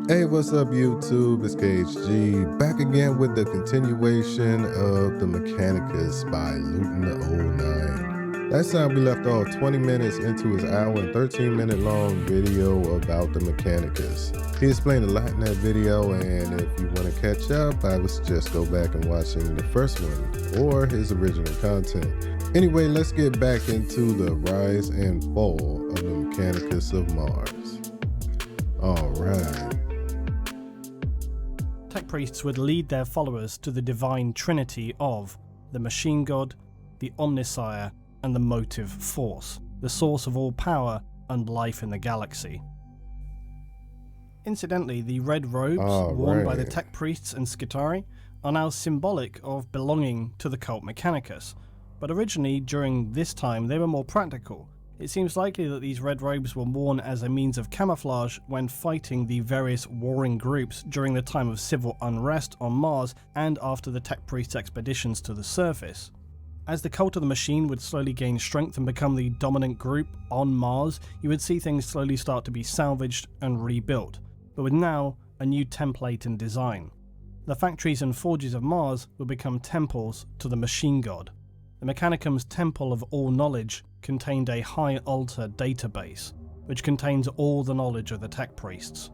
Hey, what's up, YouTube? It's KHG back again with the continuation of the Mechanicus by Luetin09. Last time we left off 20 minutes into his hour and 13-minute long video about the Mechanicus. He explained a lot in that video, and if you want to catch up, I would suggest go back and watching the first one or his original content. Anyway, let's get back into the rise and fall of the Mechanicus of Mars. Alright. Tech priests would lead their followers to the divine trinity of the machine god, the omnisire, and the motive force, the source of all power and life in the galaxy. Incidentally, the red robes worn by the tech priests and Skitarii are now symbolic of belonging to the cult Mechanicus, but originally during this time they were more practical. It seems likely that these red robes were worn as a means of camouflage when fighting the various warring groups during the time of civil unrest on Mars and after the tech priests' expeditions to the surface. As the cult of the machine would slowly gain strength and become the dominant group on Mars, you would see things slowly start to be salvaged and rebuilt, but with now a new template and design. The factories and forges of Mars would become temples to the machine god. The Mechanicum's Temple of All Knowledge contained a high altar database, which contains all the knowledge of the tech priests.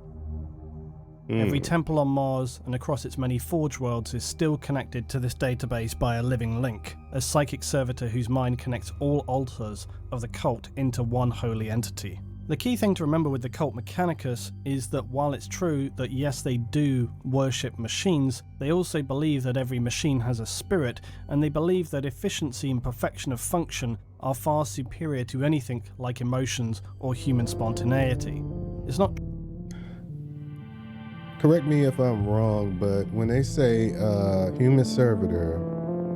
Every temple on Mars and across its many forge worlds is still connected to this database by a living link, a psychic servitor whose mind connects all altars of the cult into one holy entity. The key thing to remember with the cult Mechanicus is that while it's true that yes, they do worship machines, they also believe that every machine has a spirit, and they believe that efficiency and perfection of function are far superior to anything like emotions or human spontaneity. It's not... Correct me if I'm wrong, but when they say human servitor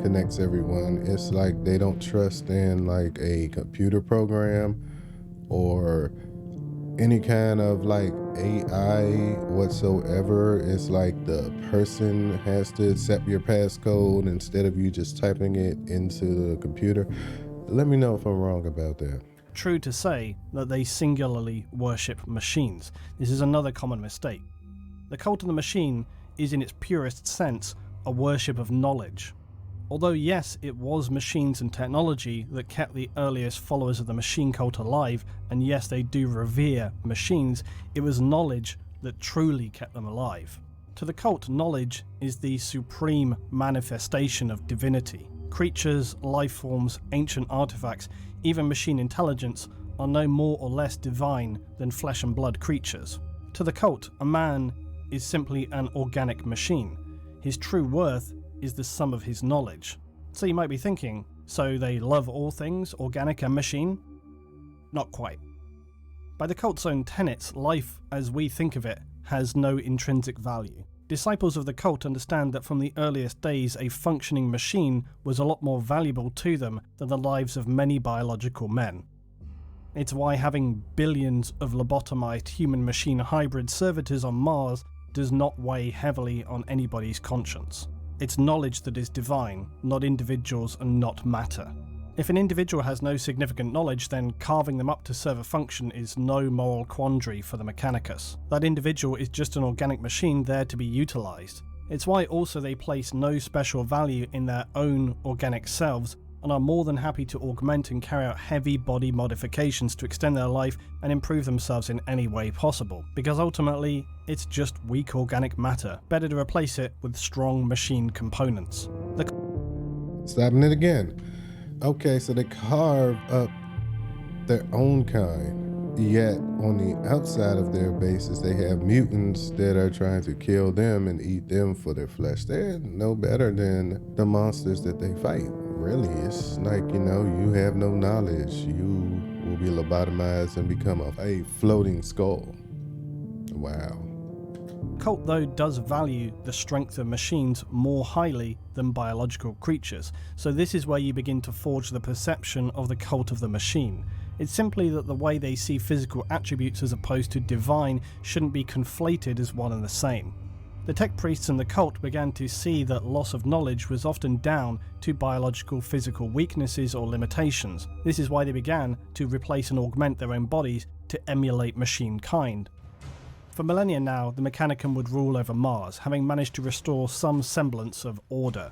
connects everyone, it's like they don't trust in like a computer program or any kind of like AI whatsoever. It's like the person has to accept your passcode instead of you just typing it into the computer. Let me know if I'm wrong about that. True to say that they singularly worship machines. This is another common mistake. The cult of the machine is in its purest sense a worship of knowledge. Although yes, it was machines and technology that kept the earliest followers of the machine cult alive, and yes, they do revere machines, it was knowledge that truly kept them alive. To the cult, knowledge is the supreme manifestation of divinity. Creatures, life forms, ancient artifacts, even machine intelligence are no more or less divine than flesh and blood creatures. To the cult, a man is simply an organic machine. His true worth is the sum of his knowledge. So you might be thinking, so they love all things, organic and machine? Not quite. By the cult's own tenets, life as we think of it has no intrinsic value. Disciples of the cult understand that from the earliest days a functioning machine was a lot more valuable to them than the lives of many biological men. It's why having billions of lobotomized human-machine hybrid servitors on Mars does not weigh heavily on anybody's conscience. It's knowledge that is divine, not individuals and not matter. If an individual has no significant knowledge, then carving them up to serve a function is no moral quandary for the Mechanicus. That individual is just an organic machine there to be utilized. It's why also they place no special value in their own organic selves and are more than happy to augment and carry out heavy body modifications to extend their life and improve themselves in any way possible, because ultimately it's just weak organic matter. Better to replace it with strong machine components. Stopping it again. Okay, so they carve up their own kind, yet on the outside of their bases they have mutants that are trying to kill them and eat them for their flesh. They're no better than the monsters that they fight. Really, it's like, you know, you have no knowledge. You will be lobotomized and become a floating skull. Wow. Cult, though, does value the strength of machines more highly than biological creatures, so this is where you begin to forge the perception of the cult of the machine. It's simply that the way they see physical attributes as opposed to divine shouldn't be conflated as one and the same. The tech priests and the cult began to see that loss of knowledge was often down to biological physical weaknesses or limitations. This is why they began to replace and augment their own bodies to emulate machine kind. For millennia now, the Mechanicum would rule over Mars, having managed to restore some semblance of order,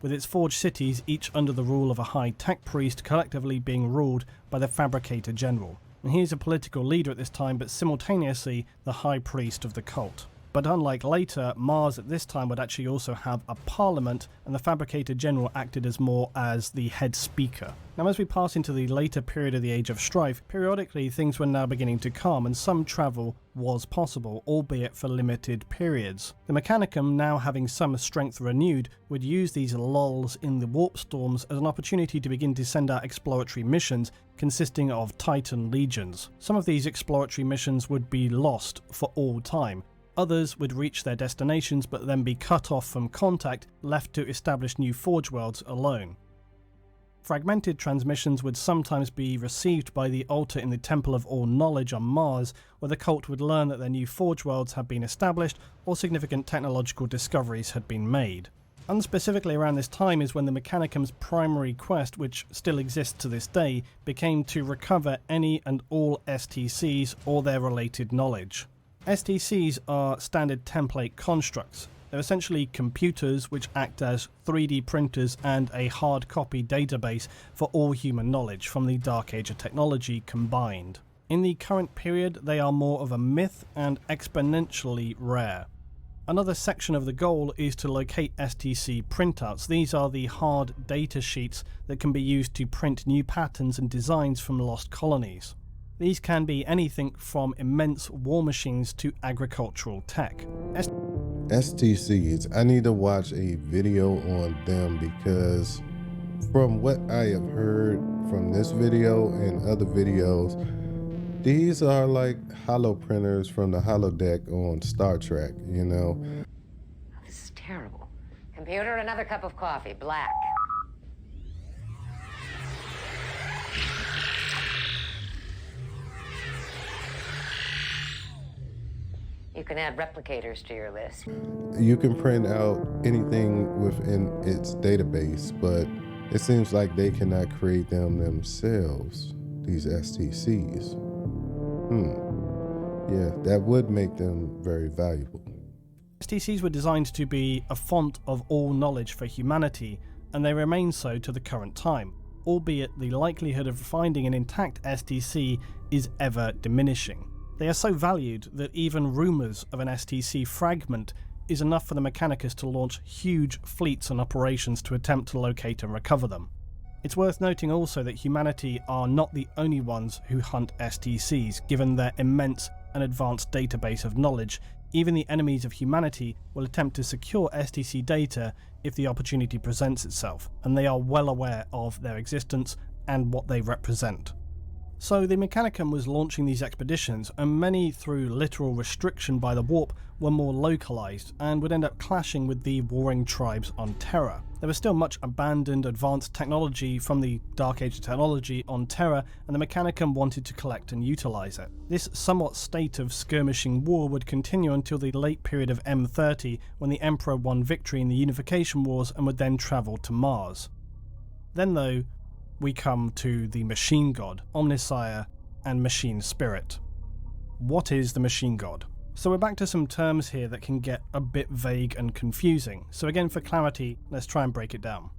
with its forged cities each under the rule of a high-tech priest collectively being ruled by the Fabricator General. And he is a political leader at this time, but simultaneously the high priest of the cult. But unlike later, Mars at this time would actually also have a parliament, and the Fabricator General acted as more as the head speaker. Now, as we pass into the later period of the Age of Strife, periodically things were now beginning to calm and some travel was possible, albeit for limited periods. The Mechanicum, now having some strength renewed, would use these lulls in the warp storms as an opportunity to begin to send out exploratory missions consisting of Titan legions. Some of these exploratory missions would be lost for all time. Others would reach their destinations but then be cut off from contact, left to establish new forge worlds alone. Fragmented transmissions would sometimes be received by the altar in the Temple of All Knowledge on Mars, where the cult would learn that their new forge worlds had been established or significant technological discoveries had been made. And specifically around this time is when the Mechanicum's primary quest, which still exists to this day, became to recover any and all STCs or their related knowledge. STCs are standard template constructs. They're essentially computers which act as 3D printers and a hard copy database for all human knowledge from the Dark Age of technology combined. In the current period, they are more of a myth and exponentially rare. Another section of the goal is to locate STC printouts. These are the hard data sheets that can be used to print new patterns and designs from lost colonies. These can be anything from immense war machines to agricultural tech. STCs, I need to watch a video on them because from what I have heard from this video and other videos, these are like holo printers from the holodeck on Star Trek, you know? This is terrible. Computer, another cup of coffee, black. You can add replicators to your list. You can print out anything within its database, but it seems like they cannot create them themselves, these STCs. Yeah, that would make them very valuable. STCs were designed to be a font of all knowledge for humanity, and they remain so to the current time, albeit the likelihood of finding an intact STC is ever diminishing. They are so valued that even rumours of an STC fragment is enough for the Mechanicus to launch huge fleets and operations to attempt to locate and recover them. It's worth noting also that humanity are not the only ones who hunt STCs, given their immense and advanced database of knowledge. Even the enemies of humanity will attempt to secure STC data if the opportunity presents itself, and they are well aware of their existence and what they represent. So the Mechanicum was launching these expeditions, and many, through literal restriction by the warp, were more localized and would end up clashing with the warring tribes on Terra. There was still much abandoned advanced technology from the Dark Age of technology on Terra, and the Mechanicum wanted to collect and utilize it. This somewhat state of skirmishing war would continue until the late period of M30, when the Emperor won victory in the Unification Wars and would then travel to Mars. Then though, we come to the Machine God, Omnissiah, and Machine Spirit. What is the Machine God? So we're back to some terms here that can get a bit vague and confusing. So again, for clarity, let's try and break it down.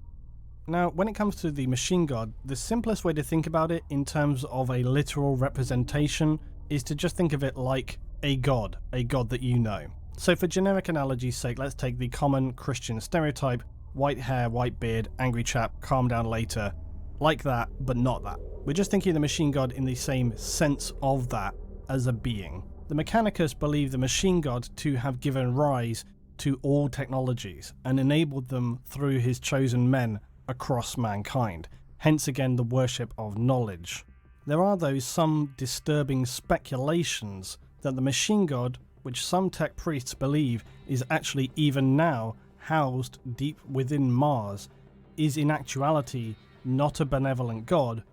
Now, when it comes to the Machine God, the simplest way to think about it in terms of a literal representation is to just think of it like a god that you know. So for generic analogy's sake, let's take the common Christian stereotype: white hair, white beard, angry chap, calm down later. Like that, but not that. We're just thinking of the Machine God in the same sense of that as a being. The Mechanicus believe the Machine God to have given rise to all technologies and enabled them through his chosen men across mankind, hence again the worship of knowledge. There are though some disturbing speculations that the Machine God, which some tech priests believe is actually even now housed deep within Mars, is in actuality not a benevolent god,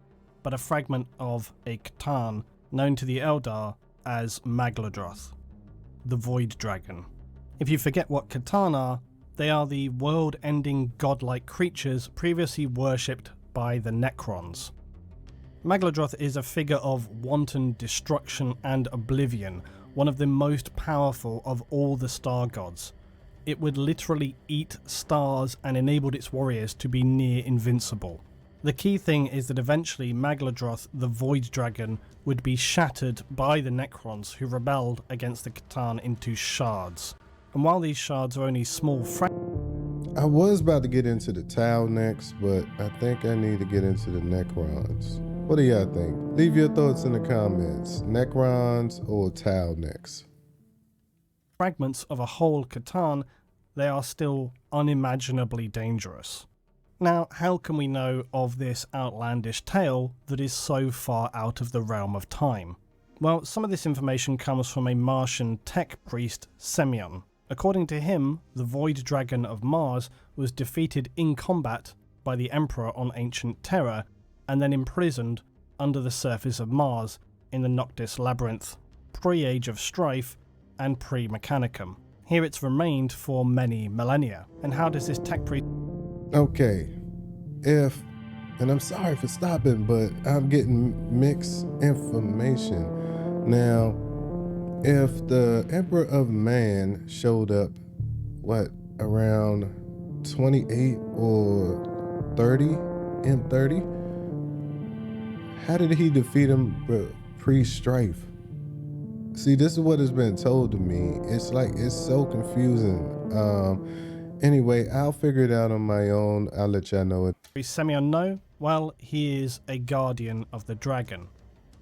but a fragment of a Catan known to the Eldar as Magladroth, the Void Dragon. If you forget what Catan are, they are the world-ending godlike creatures previously worshipped by the Necrons. Magladroth is a figure of wanton destruction and oblivion, one of the most powerful of all the star gods. It would literally eat stars and enabled its warriors to be near invincible. The key thing is that eventually Magladroth, the Void Dragon, would be shattered by the Necrons who rebelled against the C'tan into shards. And while these shards are only small I was about to get into the Tau next, but I think I need to get into the Necrons. What do y'all think? Leave your thoughts in the comments. Necrons or Tau next? fragments of a whole C'tan, they are still unimaginably dangerous. Now, how can we know of this outlandish tale that is so far out of the realm of time? Well, some of this information comes from a Martian tech priest, Semyon. According to him, the Void Dragon of Mars was defeated in combat by the Emperor on ancient Terra, and then imprisoned under the surface of Mars in the Noctis Labyrinth, pre-Age of Strife and pre-Mechanicum. Here it's remained for many millennia. And how does this tech priest... Okay, and I'm sorry for stopping, but I'm getting mixed information. Now, if the Emperor of Man showed up, around 28 or 30, M30? How did he defeat him pre-strife? See, this is what has been told to me. It's so confusing. Anyway, I'll figure it out on my own. I'll let y'all know it. Semyon know? Well, he is a guardian of the dragon.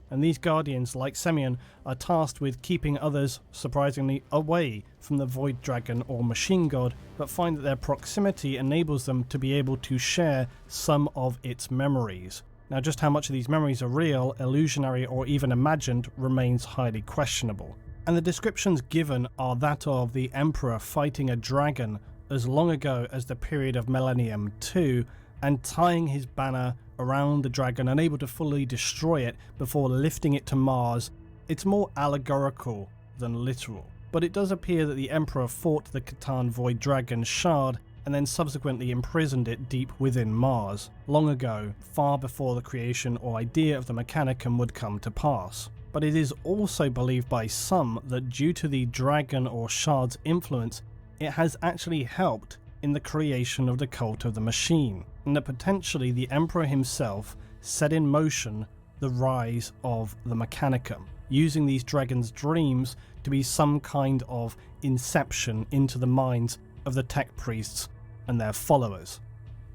And these guardians, like Semyon, are tasked with keeping others, surprisingly, away from the Void Dragon or Machine God, but find that their proximity enables them to be able to share some of its memories. Now, just how much of these memories are real, illusionary, or even imagined remains highly questionable. And the descriptions given are that of the Emperor fighting a dragon as long ago as the period of Millennium 2, and tying his banner around the dragon, unable to fully destroy it before lifting it to Mars. It's more allegorical than literal. But it does appear that the Emperor fought the C'tan Void Dragon shard and then subsequently imprisoned it deep within Mars, long ago, far before the creation or idea of the Mechanicum would come to pass. But it is also believed by some that due to the dragon or shard's influence, it has actually helped in the creation of the cult of the machine, and that potentially the Emperor himself set in motion the rise of the Mechanicum, using these dragons' dreams to be some kind of inception into the minds of the tech priests and their followers.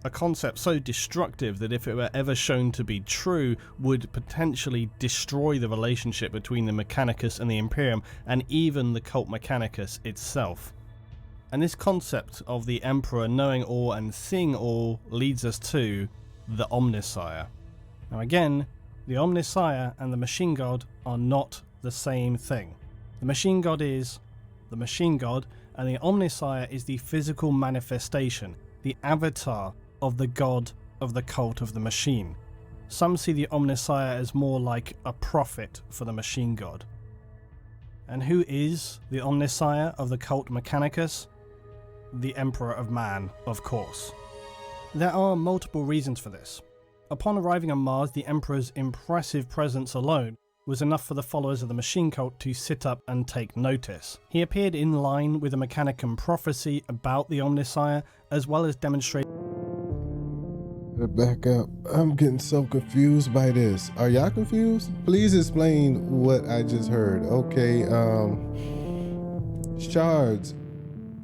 A concept so destructive that if it were ever shown to be true, would potentially destroy the relationship between the Mechanicus and the Imperium, and even the cult Mechanicus itself. And this concept of the Emperor knowing all and seeing all leads us to the Omnissiah. Now again, the Omnissiah and the Machine God are not the same thing. The Machine God is the Machine God, and the Omnissiah is the physical manifestation, the avatar of the god of the cult of the machine. Some see the Omnissiah as more like a prophet for the Machine God. And who is the Omnissiah of the cult Mechanicus? The Emperor of Man, of course. There are multiple reasons for this. Upon arriving on Mars, the Emperor's impressive presence alone was enough for the followers of the machine cult to sit up and take notice. He appeared in line with a Mechanicum prophecy about the Omnissiah, as well as demonstrate... Back up. I'm getting so confused by this. Are y'all confused? Please explain what I just heard. Okay, shards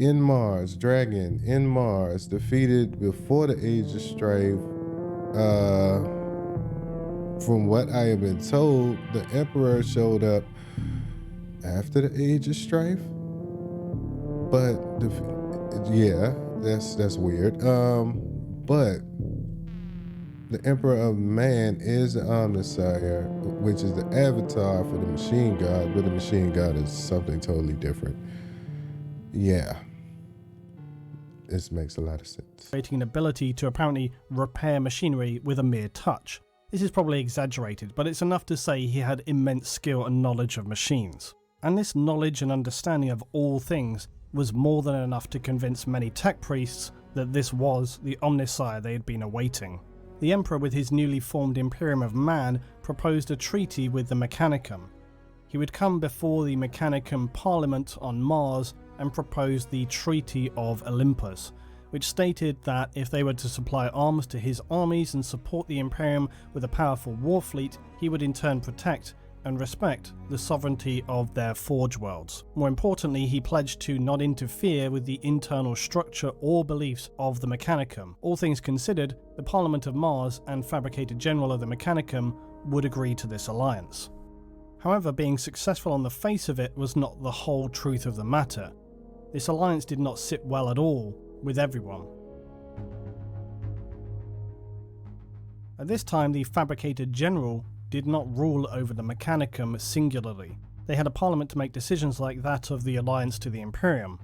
in Mars, dragon in Mars, defeated before the Age of Strife. From what I have been told, the Emperor showed up after the Age of Strife. But yeah, that's weird. But the Emperor of Man is the Omnissiah, which is the avatar for the Machine God, but the Machine God is something totally different. Yeah. This makes a lot of sense. Creating an ability to apparently repair machinery with a mere touch. This is probably exaggerated, but it's enough to say he had immense skill and knowledge of machines. And this knowledge and understanding of all things was more than enough to convince many tech priests that this was the Omnissiah they had been awaiting. The Emperor, with his newly formed Imperium of Man, proposed a treaty with the Mechanicum. he would come before the Mechanicum Parliament on Mars and propose the Treaty of Olympus, which stated that if they were to supply arms to his armies and support the Imperium with a powerful war fleet, he would in turn protect and respect the sovereignty of their Forge Worlds. More importantly, he pledged to not interfere with the internal structure or beliefs of the Mechanicum. All things considered, the Parliament of Mars and Fabricator General of the Mechanicum would agree to this alliance. However, being successful on the face of it was not the whole truth of the matter. This alliance did not sit well at all with everyone. At this time, the Fabricator General did not rule over the Mechanicum singularly. They had a parliament to make decisions like that of the alliance to the Imperium.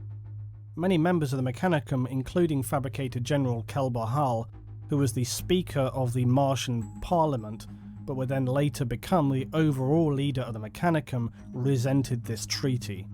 Many members of the Mechanicum, including Fabricator General Kelbor, who was the Speaker of the Martian Parliament, but would then later become the overall leader of the Mechanicum, resented this treaty.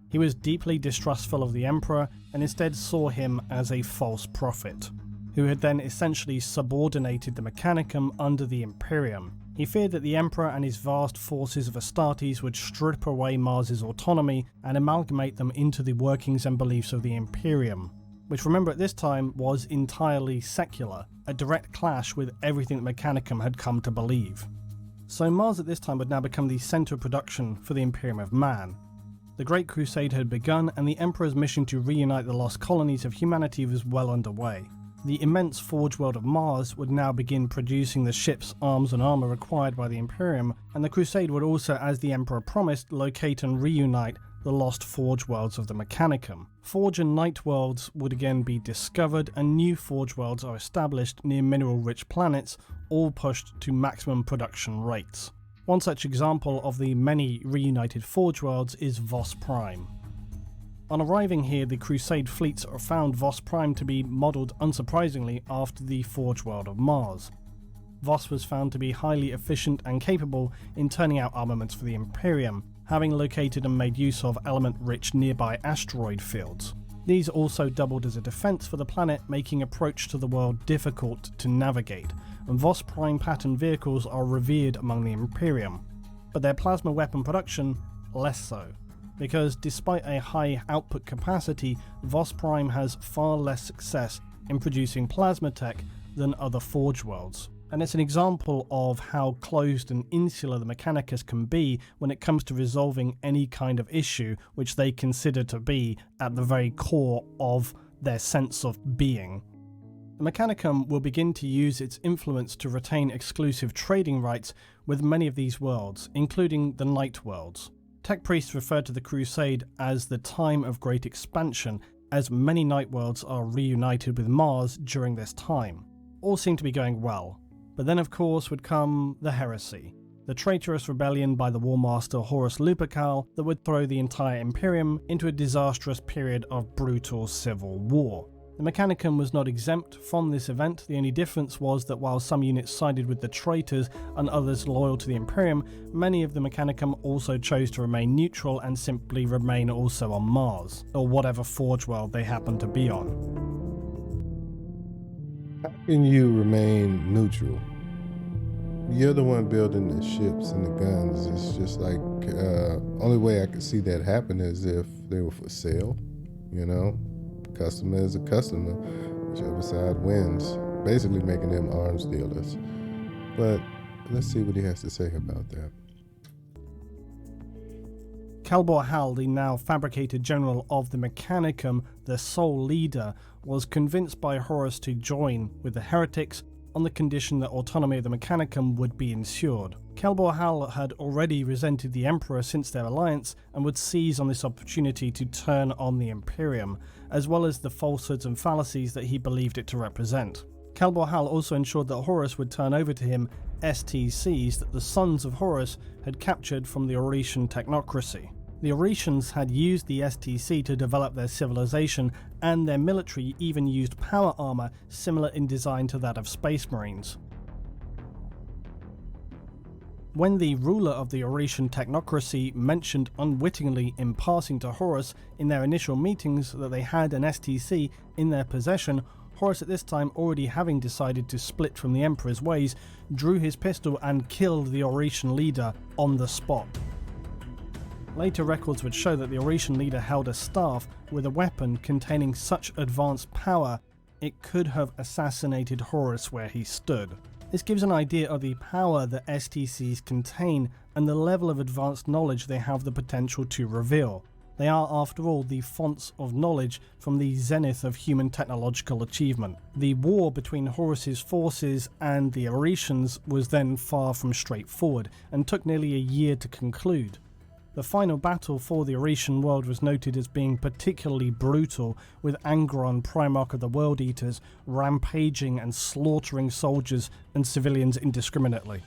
He was deeply distrustful of the Emperor and instead saw him as a false prophet, who had then essentially subordinated the Mechanicum under the Imperium. He feared that the Emperor and his vast forces of Astartes would strip away Mars's autonomy and amalgamate them into the workings and beliefs of the Imperium, which, remember, at this time was entirely secular, a direct clash with everything that Mechanicum had come to believe. So Mars at this time would now become the centre of production for the Imperium of Man. The Great Crusade had begun, and the Emperor's mission to reunite the lost colonies of humanity was well underway. The immense Forge World of Mars would now begin producing the ships, arms and armour required by the Imperium, and the Crusade would also, as the Emperor promised, locate and reunite the lost Forge Worlds of the Mechanicum. Forge and Night Worlds would again be discovered, and new Forge Worlds are established near mineral-rich planets, all pushed to maximum production rates. One such example of the many reunited Forge Worlds is Vos Prime. On arriving here, the Crusade fleets found Vos Prime to be modelled unsurprisingly after the Forge World of Mars. Vos was found to be highly efficient and capable in turning out armaments for the Imperium, having located and made use of element-rich nearby asteroid fields. These also doubled as a defence for the planet, making approach to the world difficult to navigate, and Vos Prime pattern vehicles are revered among the Imperium, but their plasma weapon production less so, because despite a high output capacity, Vos Prime has far less success in producing plasma tech than other Forge Worlds. And it's an example of how closed and insular the Mechanicus can be when it comes to resolving any kind of issue which they consider to be at the very core of their sense of being. The Mechanicum will begin to use its influence to retain exclusive trading rights with many of these worlds, including the Night Worlds. Tech priests refer to the Crusade as the time of great expansion, as many Night Worlds are reunited with Mars during this time. All seem to be going well. But then of course would come the heresy, the traitorous rebellion by the Warmaster Horus Lupercal that would throw the entire Imperium into a disastrous period of brutal civil war. The Mechanicum was not exempt from this event. The only difference was that while some units sided with the traitors and others loyal to the Imperium, many of the Mechanicum also chose to remain neutral and simply remain also on Mars, or whatever Forge World they happened to be on. How can you remain neutral? You're the one building the ships and the guns. It's just like, only way I could see that happen is if they were for sale, you know? Customer is a customer, whichever side wins, basically making them arms dealers. But let's see what he has to say about that. Kelbor, the now Fabricator General of the Mechanicum, the sole leader, was convinced by Horus to join with the heretics on the condition that autonomy of the Mechanicum would be ensured. Kelbor had already resented the Emperor since their alliance and would seize on this opportunity to turn on the Imperium, as well as the falsehoods and fallacies that he believed it to represent. Kelbor also ensured that Horus would turn over to him STCs that the sons of Horus had captured from the Oretian technocracy. The Oretians had used the STC to develop their civilization, and their military even used power armor similar in design to that of Space Marines. When the ruler of the Oretian technocracy mentioned unwittingly in passing to Horus in their initial meetings that they had an STC in their possession, Horus at this time, already having decided to split from the Emperor's ways, drew his pistol and killed the Oretian leader on the spot. Later records would show that the Oresian leader held a staff with a weapon containing such advanced power it could have assassinated Horus where he stood. This gives an idea of the power that STCs contain and the level of advanced knowledge they have the potential to reveal. They are, after all, the fonts of knowledge from the zenith of human technological achievement. The war between Horus's forces and the Oresians was then far from straightforward and took nearly a year to conclude. The final battle for the Oresian world was noted as being particularly brutal, with Angron, Primarch of the World Eaters, rampaging and slaughtering soldiers and civilians indiscriminately.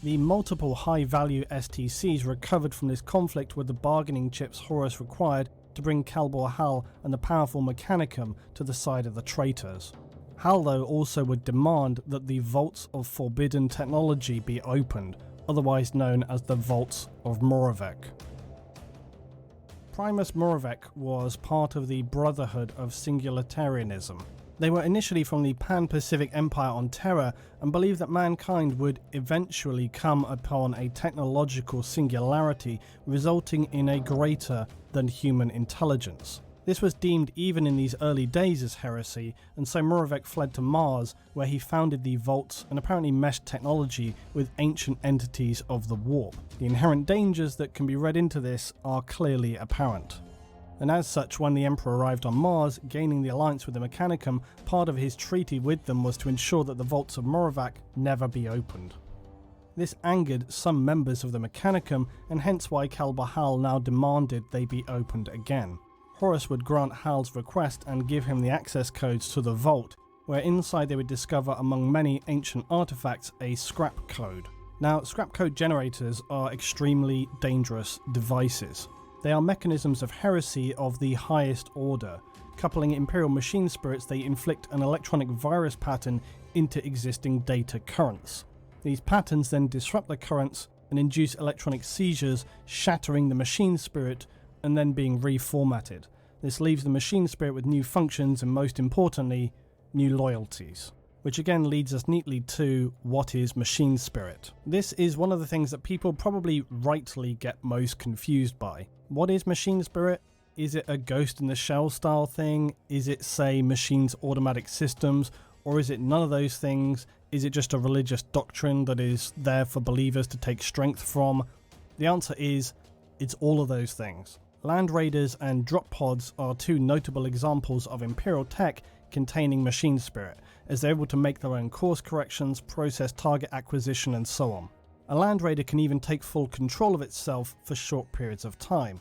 The multiple high-value STCs recovered from this conflict were the bargaining chips Horus required to bring Kalbor Hal and the powerful Mechanicum to the side of the traitors. Hal, though, also would demand that the Vaults of Forbidden Technology be opened, otherwise known as the Vaults of Moravec. Primus Moravec was part of the Brotherhood of Singularitarianism. They were initially from the Pan-Pacific Empire on Terra and believed that mankind would eventually come upon a technological singularity resulting in a greater than human intelligence. This was deemed even in these early days as heresy, and so Moravec fled to Mars, where he founded the Vaults and apparently meshed technology with ancient entities of the warp. The inherent dangers that can be read into this are clearly apparent. And as such, when the Emperor arrived on Mars, gaining the alliance with the Mechanicum, part of his treaty with them was to ensure that the Vaults of Moravec never be opened. This angered some members of the Mechanicum, and hence why Kalbor Hal now demanded they be opened again. Horus would grant Hal's request and give him the access codes to the Vault, where inside they would discover, among many ancient artifacts, a scrap code. Now, scrap code generators are extremely dangerous devices. They are mechanisms of heresy of the highest order. Coupling Imperial machine spirits, they inflict an electronic virus pattern into existing data currents. These patterns then disrupt the currents and induce electronic seizures, shattering the machine spirit and then being reformatted. This leaves the machine spirit with new functions and, most importantly, new loyalties. Which again leads us neatly to what is machine spirit. This is one of the things that people probably rightly get most confused by. What is machine spirit? Is it a Ghost in the Shell style thing? Is it, say, machines' automatic systems? Or is it none of those things? Is it just a religious doctrine that is there for believers to take strength from? The answer is, it's all of those things. Land Raiders and Drop Pods are two notable examples of Imperial tech containing machine spirit, as they're able to make their own course corrections, process target acquisition, and so on. A Land Raider can even take full control of itself for short periods of time.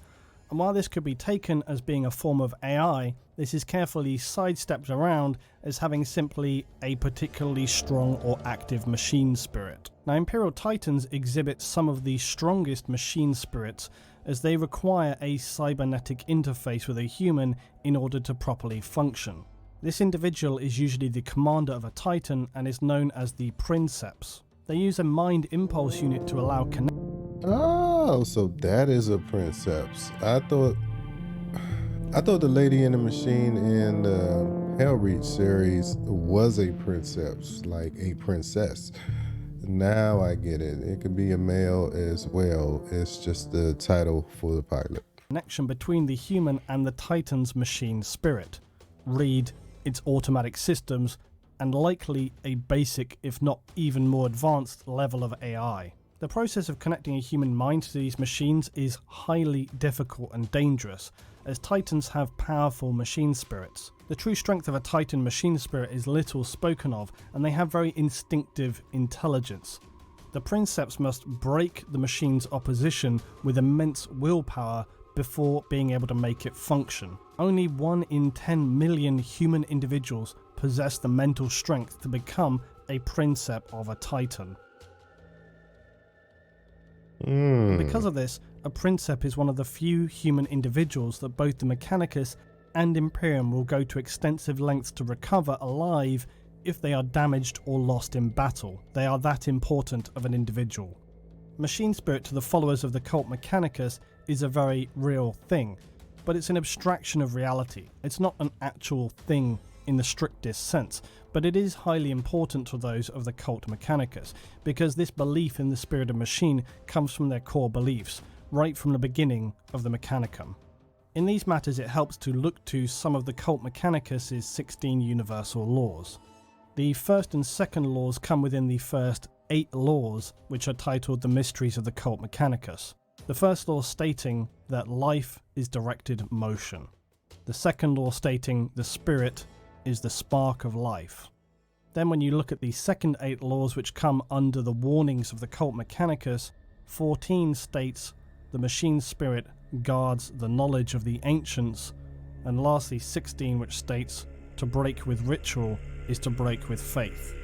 And while this could be taken as being a form of AI, this is carefully sidestepped around as having simply a particularly strong or active machine spirit. Now, Imperial Titans exhibit some of the strongest machine spirits, as they require a cybernetic interface with a human in order to properly function. This individual is usually the commander of a Titan and is known as the Princeps. They use a mind impulse unit to allow Oh, so that is a Princeps. I thought the lady in the machine in the Hellreach series was a Princeps, like a princess. Now I get it. It could be a male as well. It's just the title for the pilot. Connection between the human and the Titan's machine spirit. Read its automatic systems, and likely a basic, if not even more advanced, level of AI. The process of connecting a human mind to these machines is highly difficult and dangerous, as Titans have powerful machine spirits. The true strength of a Titan machine spirit is little spoken of, and they have very instinctive intelligence. The Princeps must break the machine's opposition with immense willpower before being able to make it function. Only 1 in 10 million human individuals possess the mental strength to become a Princep of a Titan. Because of this, a Princep is one of the few human individuals that both the Mechanicus and Imperium will go to extensive lengths to recover alive if they are damaged or lost in battle. They are that important of an individual. Machine spirit to the followers of the cult Mechanicus is a very real thing, but it's an abstraction of reality. It's not an actual thing in the strictest sense, but it is highly important to those of the cult Mechanicus, because this belief in the spirit of machine comes from their core beliefs. right from the beginning of the Mechanicum. In these matters, it helps to look to some of the Cult Mechanicus' 16 universal laws. The first and second laws come within the first 8 laws, which are titled The Mysteries of the Cult Mechanicus. The first law stating that life is directed motion. The second law stating the spirit is the spark of life. Then when you look at the second 8 laws which come under the warnings of the Cult Mechanicus, 14 states the machine spirit guards the knowledge of the ancients, and lastly 16 which states to break with ritual is to break with faith.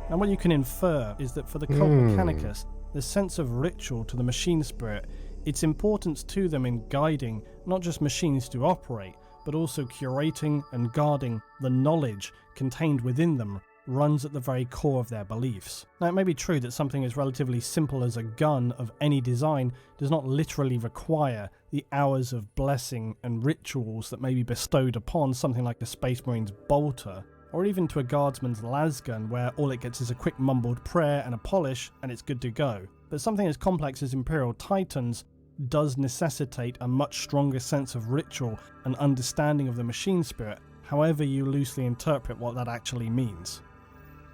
And what you can infer is that for the Cult Mechanicus, the sense of ritual to the machine spirit, its importance to them in guiding not just machines to operate, but also curating and guarding the knowledge contained within them, runs at the very core of their beliefs. Now, it may be true that something as relatively simple as a gun of any design does not literally require the hours of blessing and rituals that may be bestowed upon something like the Space Marine's bolter, or even to a guardsman's lasgun where all it gets is a quick mumbled prayer and a polish and it's good to go. But something as complex as Imperial Titans does necessitate a much stronger sense of ritual and understanding of the machine spirit, however you loosely interpret what that actually means.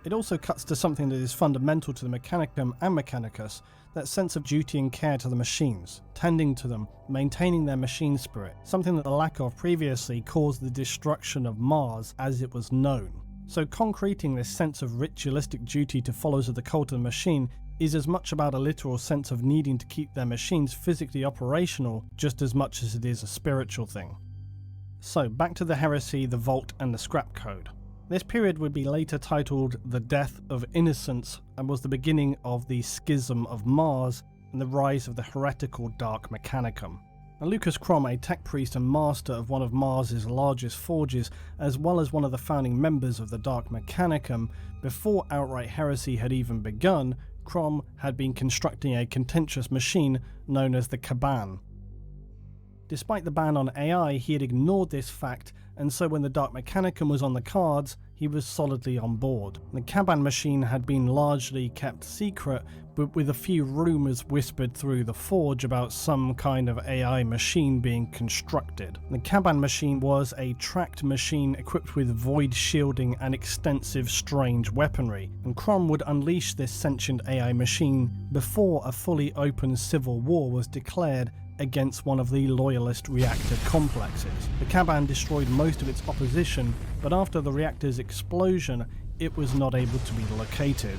It also cuts to something that is fundamental to the Mechanicum and Mechanicus, that sense of duty and care to the machines, tending to them, maintaining their machine spirit, something that the lack of previously caused the destruction of Mars as it was known. So concreting this sense of ritualistic duty to followers of the cult of the machine is as much about a literal sense of needing to keep their machines physically operational just as much as it is a spiritual thing. So back to the heresy, the vault and the scrap code. This period would be later titled The Death of Innocence and was the beginning of the Schism of Mars and the rise of the heretical Dark Mechanicum. Now, Lucas Crom, a tech priest and master of one of Mars's largest forges, as well as one of the founding members of the Dark Mechanicum, before outright heresy had even begun, Crom had been constructing a contentious machine known as the Caban. Despite the ban on AI, he had ignored this fact, and so when the Dark Mechanicum was on the cards, he was solidly on board. The Caban machine had been largely kept secret, but with a few rumours whispered through the forge about some kind of AI machine being constructed. The Caban machine was a tracked machine equipped with void shielding and extensive strange weaponry, and Crom would unleash this sentient AI machine before a fully open civil war was declared against one of the loyalist reactor complexes. The Caban destroyed most of its opposition, but after the reactor's explosion, it was not able to be located.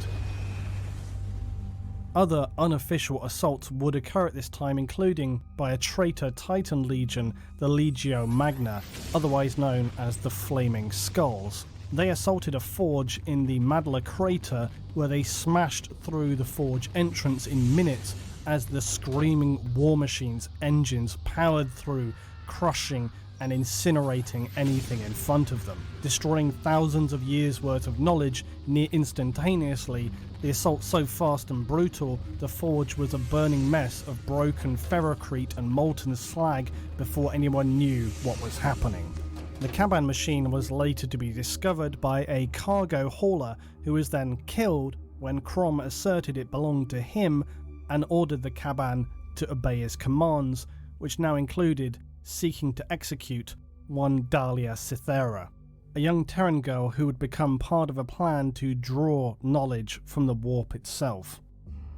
Other unofficial assaults would occur at this time, including by a traitor Titan Legion, the Legio Magna, otherwise known as the Flaming Skulls. They assaulted a forge in the Madla crater, where they smashed through the forge entrance in minutes as the screaming war machine's engines powered through, crushing and incinerating anything in front of them. Destroying thousands of years' worth of knowledge near instantaneously, the assault so fast and brutal, the forge was a burning mess of broken ferrocrete and molten slag before anyone knew what was happening. The Caban machine was later to be discovered by a cargo hauler who was then killed when Crom asserted it belonged to him and ordered the Caban to obey his commands, which now included seeking to execute one Dahlia Cythera, a young Terran girl who would become part of a plan to draw knowledge from the warp itself.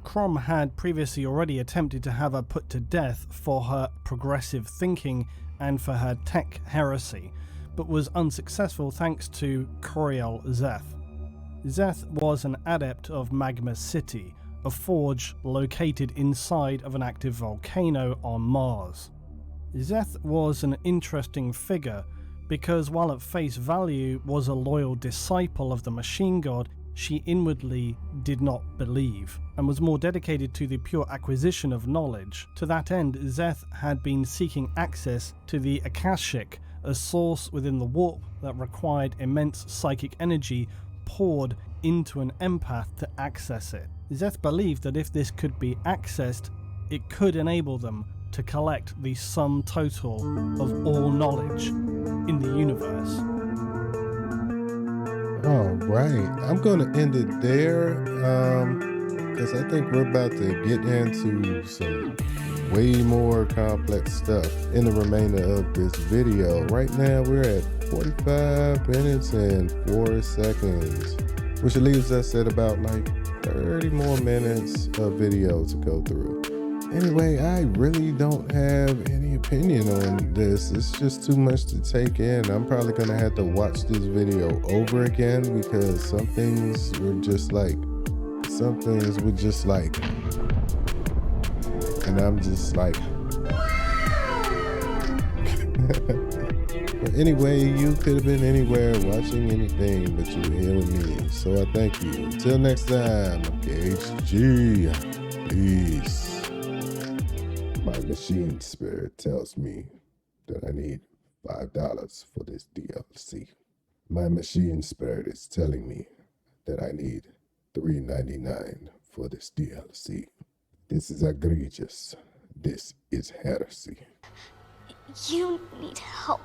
Crom had previously already attempted to have her put to death for her progressive thinking and for her tech heresy, but was unsuccessful thanks to Coriel Zeth. Zeth was an adept of Magma City, a forge located inside of an active volcano on Mars. Zeth was an interesting figure because while at face value was a loyal disciple of the machine god, she inwardly did not believe and was more dedicated to the pure acquisition of knowledge. To that end, Zeth had been seeking access to the Akashic, a source within the warp that required immense psychic energy poured into an empath to access it. Zeth believed that if this could be accessed, it could enable them to collect the sum total of all knowledge in the universe. All right, I'm going to end it there because I think we're about to get into some way more complex stuff in the remainder of this video. Right now we're at 45 minutes and 4 seconds, which leaves us at about like 30 more minutes of video to go through. Anyway, I really don't have any opinion on this. It's just too much to take in. I'm probably gonna have to watch this video over again because some things were just like, and I'm just like, but anyway, you could have been anywhere watching anything, but you were here with me. So I thank you. Until next time, HG. Peace. My machine spirit tells me that I need $5 for this DLC. My machine spirit is telling me that I need $3.99 for this DLC. This is egregious. This is heresy. You need help.